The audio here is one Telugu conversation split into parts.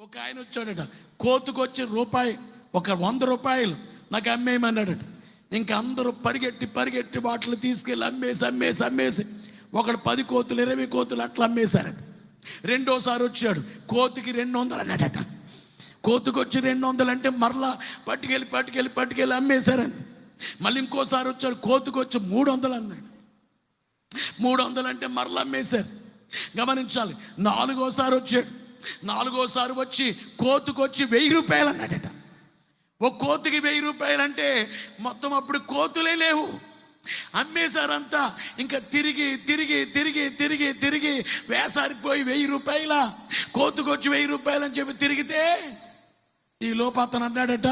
ఒక ఆయన వచ్చాడట, కోతుకొచ్చి రూపాయి, ఒక 100 రూపాయలు నాకు అమ్మేయమన్నాడట. ఇంకా అందరూ పరిగెట్టి వాటిని తీసుకెళ్ళి అమ్మేసి ఒకడు 10 కోతులు 20 కోతులు అట్లా అమ్మేశారట. రెండోసారి వచ్చాడు, కోతికి 200 అన్నాడట. కోతుకొచ్చి 200 అంటే మరలా పట్టుకెళ్ళి అమ్మేశారంత. మళ్ళీ ఇంకోసారి వచ్చాడు, కోతుకొచ్చి 300 అన్నాడు. 300 అంటే మరలా అమ్మేశారు. గమనించాలి. నాలుగోసారి వచ్చి కోతుకొచ్చి 1000 రూపాయలు అన్నాడట. ఒక కోతికి 1000 రూపాయలు అంటే మొత్తం అప్పుడు కోతులే లేవు, అమ్మేశారంతా. ఇంకా తిరిగి వేసారిపోయి 1000 రూపాయల కోతుకొచ్చి 1000 రూపాయలు అని చెప్పి తిరిగితే ఈ లోపు అతను అన్నాడట,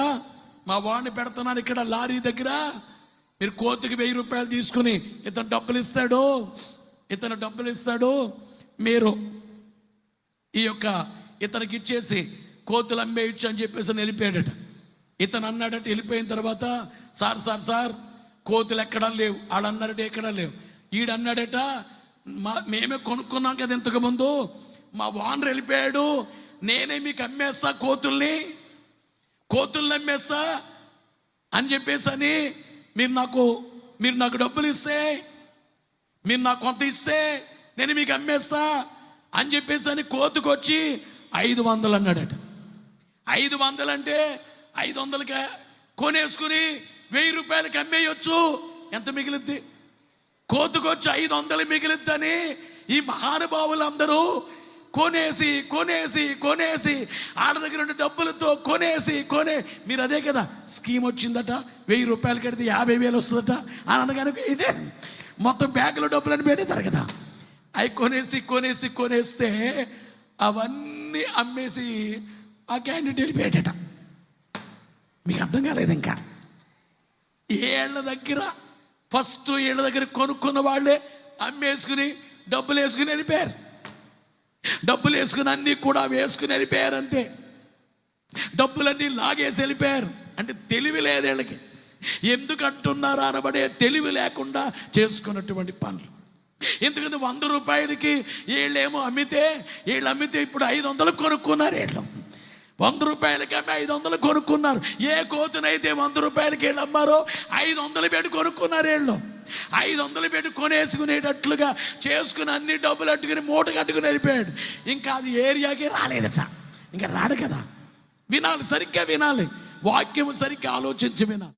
మా వాడిని పెడుతున్నాను ఇక్కడ లారీ దగ్గర, మీరు కోతికి 1000 రూపాయలు తీసుకుని ఇతను డబ్బులు ఇస్తాడు, మీరు ఈ యొక్క ఇతనికి ఇచ్చేసి కోతులు అమ్మేయచ్చు అని చెప్పేసి వెళ్ళిపోయాడట. ఇతను అన్నాడట, వెళ్ళిపోయిన తర్వాత సార్ కోతులు ఎక్కడా లేవు. ఆడన్నాడట ఎక్కడా లేవు. ఈడన్నాడట, మేమే కొనుక్కున్నాం కదా ఇంతకు ముందు, మా ఓనర్ వెళ్ళిపోయాడు, నేనే మీకు అమ్మేస్తా కోతుల్ని అమ్మేస్తా అని చెప్పేసి మీరు నాకు డబ్బులు ఇస్తే, మీరు నాకు కొంత ఇస్తే నేను మీకు అమ్మేస్తా అని చెప్పేసి కోతుకొచ్చి 500 అన్నాడట. 500 అంటే 500కి కొనేసుకుని 1000 రూపాయలకి అమ్మేయచ్చు. ఎంత మిగిలిద్ది? కోతుకొచ్చి 500 మిగిలిద్దని ఈ మహానుభావులందరూ కొనేసి ఆడ దగ్గర ఉన్న డబ్బులతో కొనే మీరు అదే కదా స్కీమ్ వచ్చిందట, 1000 రూపాయలు కడితే 50,000 వస్తుందట అని అనగానే ఇదే మొత్తం బ్యాంకులో డబ్బులని పెడతారు కదా. అవి కొనేస్తే అవన్నీ అమ్మేసి ఆ క్యాండిడేట్ వెళ్ళిపోయాడట. మీకు అర్థం కాలేదు. ఇంకా ఫస్ట్ ఏళ్ళ దగ్గర కొనుక్కున్న వాళ్ళే అమ్మేసుకుని డబ్బులు వేసుకుని వెళ్ళిపోయారు. డబ్బులు వేసుకుని అన్నీ కూడా వేసుకుని వెళ్ళిపోయారంటే డబ్బులన్నీ లాగేసి వెళ్ళిపోయారు. అంటే తెలివి లేదు వీళ్ళకి. ఎందుకు అంటున్నారా అనబడే తెలివి లేకుండా చేసుకున్నటువంటి పనులు. ఎందుకంటే 100 రూపాయలకి వీళ్ళు అమ్మితే ఇప్పుడు 500 కొనుక్కున్నారు. వీళ్ళు 100 రూపాయలకి అమ్మి 500 కొనుక్కున్నారు. ఏ కోతునైతే 100 రూపాయలకి వీళ్ళు అమ్మారో 500 పెట్టి కొనుక్కున్నారు. వీళ్ళు 500 పెట్టి కొనేసుకునేటట్లుగా చేసుకుని అన్ని డబ్బులు అట్టుకుని మూట కట్టుకుని వెళ్ళిపోయాడు. ఇంకా అది ఏరియాకి రాలేదట. ఇంకా రాడు కదా. వినాలి, సరిగ్గా వినాలి, వాక్యం సరిగ్గా ఆలోచించి వినాలి.